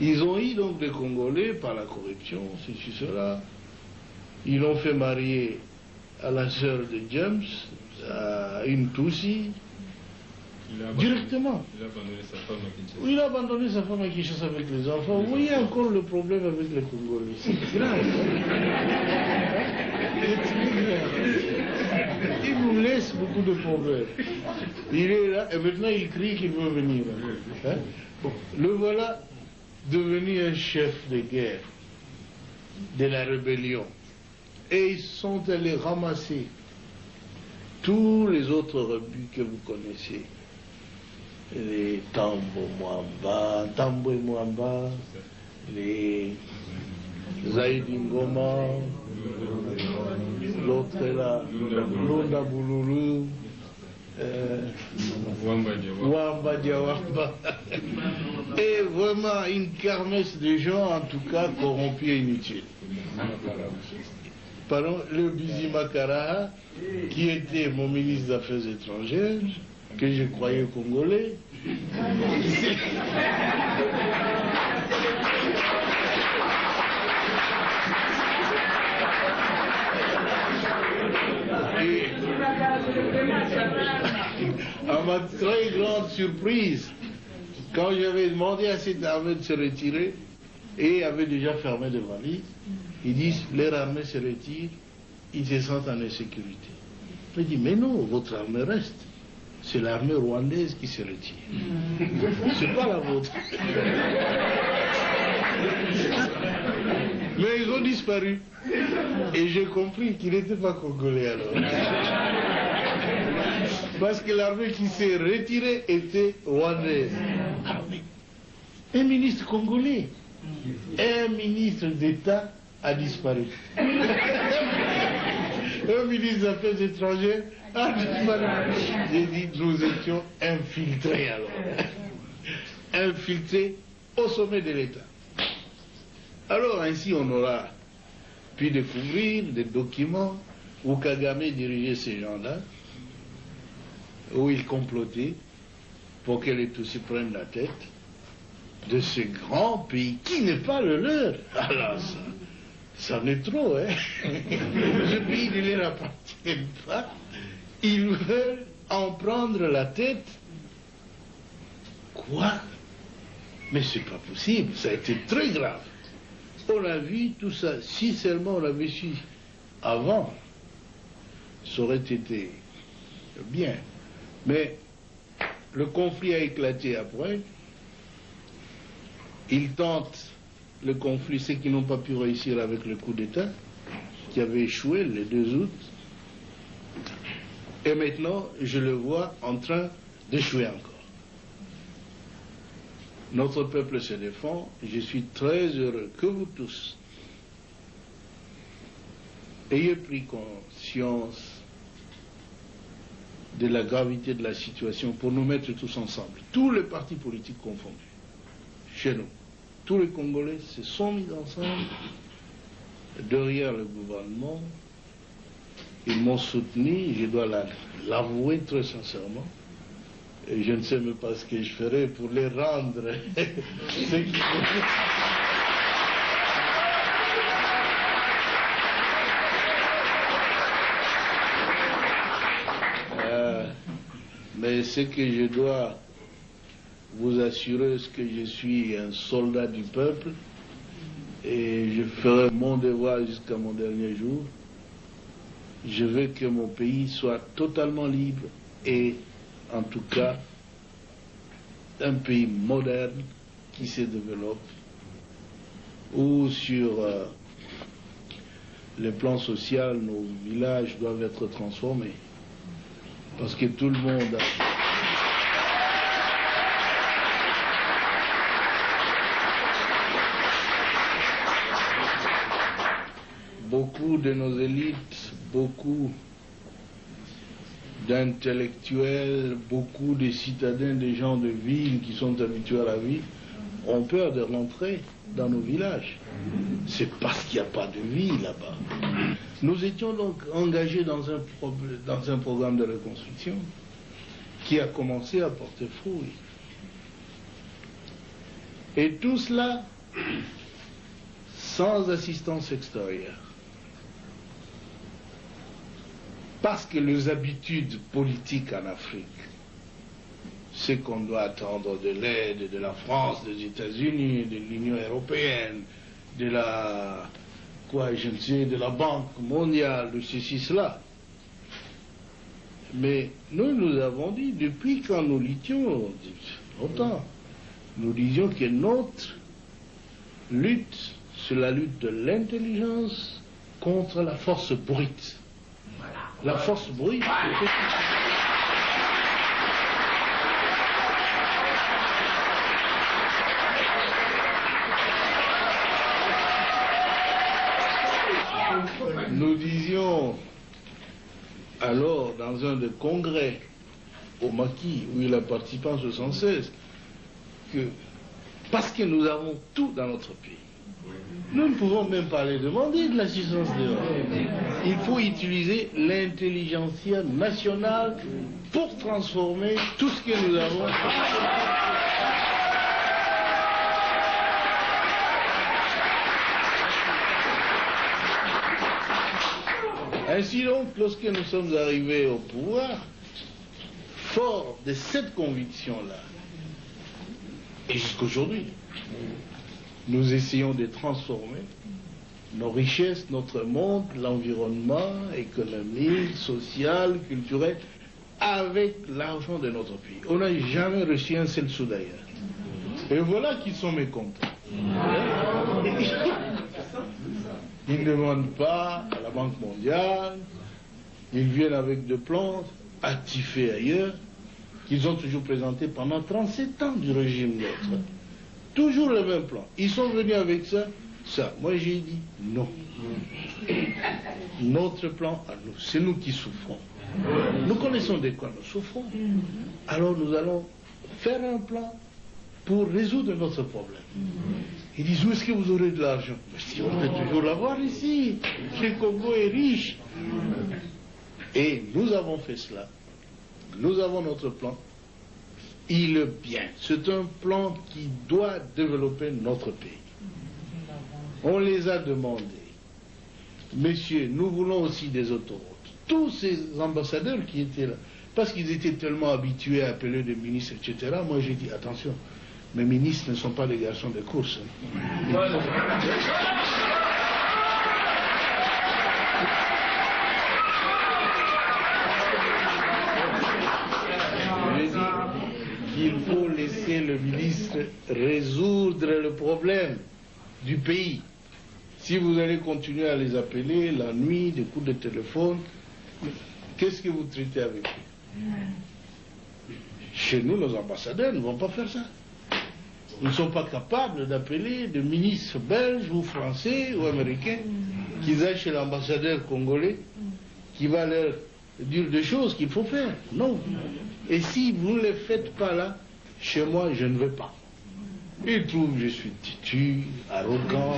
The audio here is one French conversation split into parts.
Ils ont eu donc des Congolais par la corruption, ceci, cela. Ils l'ont fait marier à la sœur de James, à une Tutsi, directement. Il a abandonné sa femme à Kinshasa. Oui, il a abandonné sa femme à Kinshasa avec les enfants. Vous voyez encore le problème avec les Congolais. C'est grave. Il nous laisse beaucoup de problèmes. Il est là et maintenant il crie qu'il veut venir. Hein? Bon, le voilà devenu un chef de guerre de la rébellion. Et ils sont allés ramasser tous les autres rebuts que vous connaissez. Les Tambo et Mwamba, les Zaïdi Ngoma, l'autre est là, Lunda Boululu, Wamba Diawamba. Et vraiment une kermesse de gens, en tout cas, corrompus et inutiles. Pardon, le Bizima Karaha, qui était mon ministre des Affaires étrangères, que je croyais congolais. Et à ma très grande surprise, quand j'avais demandé à cette armée de se retirer, et avait déjà fermé des valises, ils disent, leur armée se retire, ils se sentent en insécurité. Je dis, mais non, votre armée reste. C'est l'armée rwandaise qui se retire. C'est pas la vôtre. Mais ils ont disparu. Et j'ai compris qu'ils n'étaient pas congolais alors. Parce que l'armée qui s'est retirée était rwandaise. Ah oui. Un ministre congolais, un ministre d'État a disparu. Un ministre des Affaires étrangères a disparu. J'ai dit, nous étions infiltrés alors. Infiltrés au sommet de l'État. Alors ainsi on aura pu découvrir des documents où Kagame dirigeait ces gens-là, où il complotait pour que les Tutsis prennent la tête de ce grand pays qui n'est pas le leur. Alors ça en est trop, hein. Ce pays ne leur appartient pas. Ils veulent en prendre la tête. Quoi? Mais c'est pas possible, ça a été très grave. On a vu tout ça, si seulement on l'avait su avant, ça aurait été bien. Mais le conflit a éclaté après. Ils tentent le conflit, ceux qui n'ont pas pu réussir avec le coup d'État, qui avait échoué le 2 août. Et maintenant, je le vois en train d'échouer encore. Notre peuple se défend. Je suis très heureux que vous tous ayez pris conscience de la gravité de la situation pour nous mettre tous ensemble, tous les partis politiques confondus, chez nous. Tous les Congolais se sont mis ensemble derrière le gouvernement. Ils m'ont soutenu, je dois l'avouer très sincèrement. Et je ne sais même pas ce que je ferai pour les rendre ce qu'ils font. Mais ce que je dois vous assurer, c'est que je suis un soldat du peuple et je ferai mon devoir jusqu'à mon dernier jour. Je veux que mon pays soit totalement libre et en tout cas un pays moderne qui se développe, où sur le plan social, nos villages doivent être transformés. Parce que tout le monde beaucoup de nos élites, beaucoup d'intellectuels, beaucoup de citadins, des gens de ville qui sont habitués à la vie, ont peur de rentrer dans nos villages. C'est parce qu'il n'y a pas de vie là-bas. Nous étions donc engagés dans un programme de reconstruction qui a commencé à porter fruit. Et tout cela sans assistance extérieure. Parce que les habitudes politiques en Afrique, c'est qu'on doit attendre de l'aide de la France, des États-Unis, de l'Union européenne, de la, de la Banque mondiale, de ceci, cela. Mais nous avons dit, depuis quand nous luttions, longtemps, nous disions que notre lutte, c'est la lutte de l'intelligence contre la force brute. La force brute. Nous disions alors dans un des congrès au Maquis où il a participé en 1976 que parce que nous avons tout dans notre pays, nous ne pouvons même pas les demander de l'assistance dehors. Il faut utiliser l'intelligentsia nationale pour transformer tout ce que nous avons. Ainsi donc, lorsque nous sommes arrivés au pouvoir, fort de cette conviction-là, et jusqu'aujourd'hui, nous essayons de transformer nos richesses, notre monde, l'environnement économique, social, culturel, avec l'argent de notre pays. On n'a jamais reçu un seul sou d'ailleurs. Et voilà qu'ils sont mécontents. Ils ne demandent pas à la Banque mondiale, ils viennent avec des plans actifés ailleurs, qu'ils ont toujours présentés pendant 37 ans du régime d'autre. Toujours le même plan. Ils sont venus avec ça, ça. Moi j'ai dit non. Notre plan à nous, c'est nous qui souffrons. Nous connaissons de quoi nous souffrons. Alors nous allons faire un plan pour résoudre notre problème. Ils disent, où est-ce que vous aurez de l'argent? Si on peut toujours l'avoir ici. Le Congo est riche. Et nous avons fait cela. Nous avons notre plan. Il est bien. C'est un plan qui doit développer notre pays. On les a demandés. Messieurs, nous voulons aussi des autoroutes. Tous ces ambassadeurs qui étaient là, parce qu'ils étaient tellement habitués à appeler des ministres, etc., moi j'ai dit, attention, mes ministres ne sont pas des garçons de course. J'ai dit qu'il faut laisser le ministre résoudre le problème du pays. Si vous allez continuer à les appeler la nuit, des coups de téléphone, qu'est-ce que vous traitez avec eux? Chez nous, nos ambassadeurs ne vont pas faire ça. Ils ne sont pas capables d'appeler des ministres belges ou français ou américains qu'ils aillent chez l'ambassadeur congolais qui va leur dire des choses qu'il faut faire. Non. Et si vous ne les faites pas là, chez moi, je ne vais pas. Ils trouvent que je suis têtu, arrogant.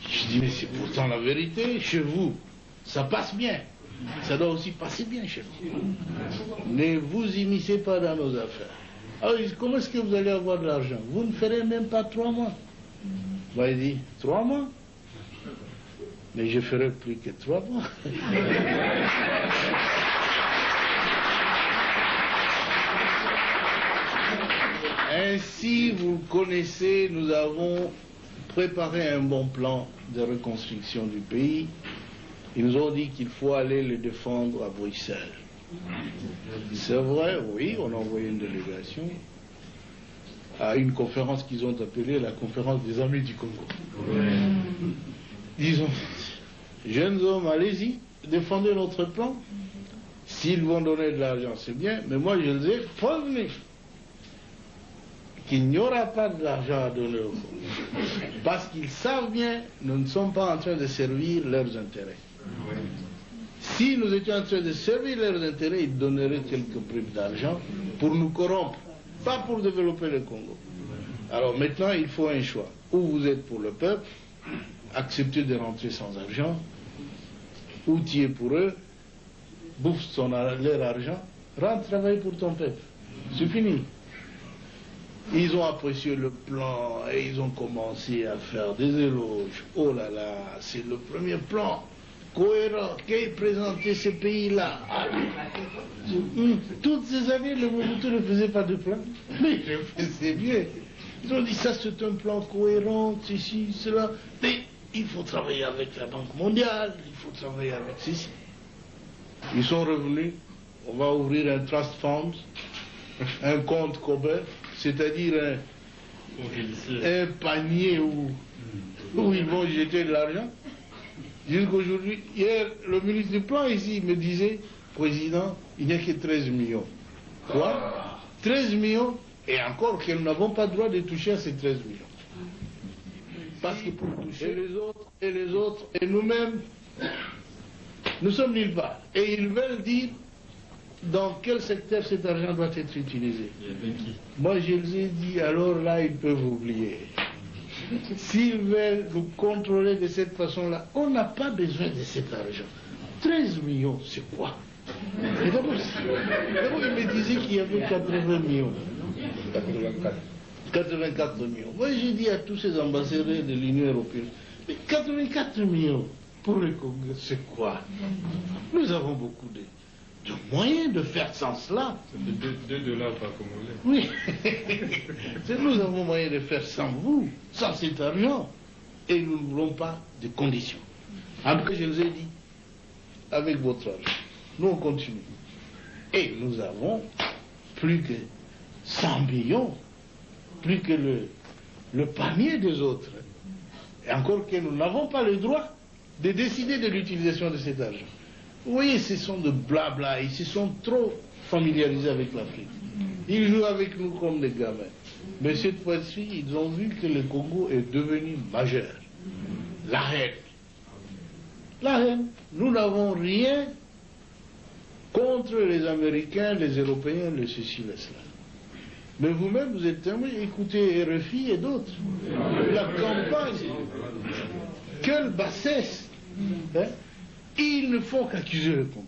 Je dis, mais c'est pourtant la vérité. Chez vous, ça passe bien. Ça doit aussi passer bien chez vous. Ne vous immiscez pas dans nos affaires. Alors, comment est-ce que vous allez avoir de l'argent? Vous ne ferez même pas 3 mois. Moi, il dit, 3 mois? Mais je ferai plus que 3 mois. Ainsi, vous connaissez, nous avons préparé un bon plan de reconstruction du pays. Ils nous ont dit qu'il faut aller le défendre à Bruxelles. C'est vrai, oui, on a envoyé une délégation à une conférence qu'ils ont appelée la conférence des amis du Congo. Disons, jeunes hommes, allez-y, défendez notre plan. S'ils vont donner de l'argent, c'est bien, mais moi je les ai prévenus qu'il n'y aura pas de l'argent à donner au Congo. Parce qu'ils savent bien, nous ne sommes pas en train de servir leurs intérêts. Si nous étions en train de servir leurs intérêts, ils donneraient quelques primes d'argent pour nous corrompre, pas pour développer le Congo. Alors maintenant, il faut un choix. Ou vous êtes pour le peuple, acceptez de rentrer sans argent, ou tu es pour eux, bouffe leur argent, rentre travailler pour ton peuple. C'est fini. Ils ont apprécié le plan et ils ont commencé à faire des éloges. Oh là là, c'est le premier plan cohérent qu'ait présenté ces pays-là. Toutes ces années, le Mobutu ne faisait pas de plan. Mais il le faisait bien. Ils ont dit ça, c'est un plan cohérent, ceci, cela. Mais il faut travailler avec la Banque mondiale, il faut travailler avec ceci. Ils sont revenus, on va ouvrir un trust fund, un compte commun, c'est-à-dire un panier où ils vont jeter de l'argent. Jusqu'aujourd'hui, hier, le ministre du Plan ici me disait, Président, il n'y a que 13 millions. Quoi? 13 millions? Et encore que nous n'avons pas le droit de toucher à ces 13 millions. Parce que pour toucher les autres, et nous-mêmes, nous sommes nulle part. Et ils veulent dire dans quel secteur cet argent doit être utilisé. Moi, je les ai dit, alors là, ils peuvent oublier. S'ils veulent nous contrôler de cette façon-là, on n'a pas besoin de cet argent. 13 millions, c'est quoi? Et d'abord, il me disait qu'il y avait 80 millions. 84 millions. Moi, j'ai dit à tous ces ambassadeurs de l'Union européenne, mais 84 millions pour le Congo, c'est quoi? Nous avons beaucoup de moyens de faire sans cela. C'est 2 dollars par congolais. Oui. Nous avons moyen de faire sans vous, sans cet argent. Et nous ne voulons pas de conditions. En tout cas, je les ai dit, avec votre argent, nous on continue. Et nous avons plus que 100 millions, plus que le panier des autres. Et encore que nous n'avons pas le droit de décider de l'utilisation de cet argent. Vous voyez, ce sont de blabla, ils se sont trop familiarisés avec l'Afrique. Ils jouent avec nous comme des gamins. Mais cette fois-ci, ils ont vu que le Congo est devenu majeur. La haine. La haine. Nous n'avons rien contre les Américains, les Européens, les ceci, les cela. Mais vous-même, vous êtes témoin, écoutez RFI et d'autres. La campagne, quelle bassesse, hein? Ils ne font qu'accuser le Congo.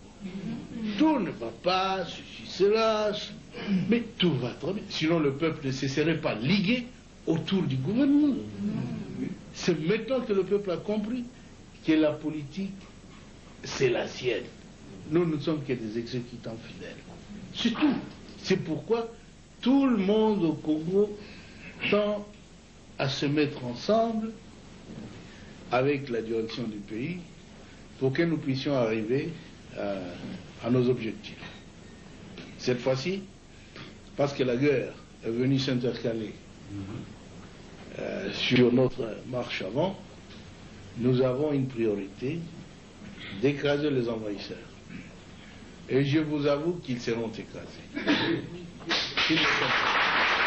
Tout ne va pas, ceci, cela, mais tout va très bien. Sinon, le peuple ne se serait pas ligué autour du gouvernement. C'est maintenant que le peuple a compris que la politique, c'est la sienne. Nous ne sommes que des exécutants fidèles. C'est tout. C'est pourquoi tout le monde au Congo tend à se mettre ensemble avec la direction du pays pour que nous puissions arriver à nos objectifs. Cette fois-ci, parce que la guerre est venue s'intercaler sur notre marche avant, nous avons une priorité d'écraser les envahisseurs. Et je vous avoue qu'ils seront écrasés. Ils ne sont pas.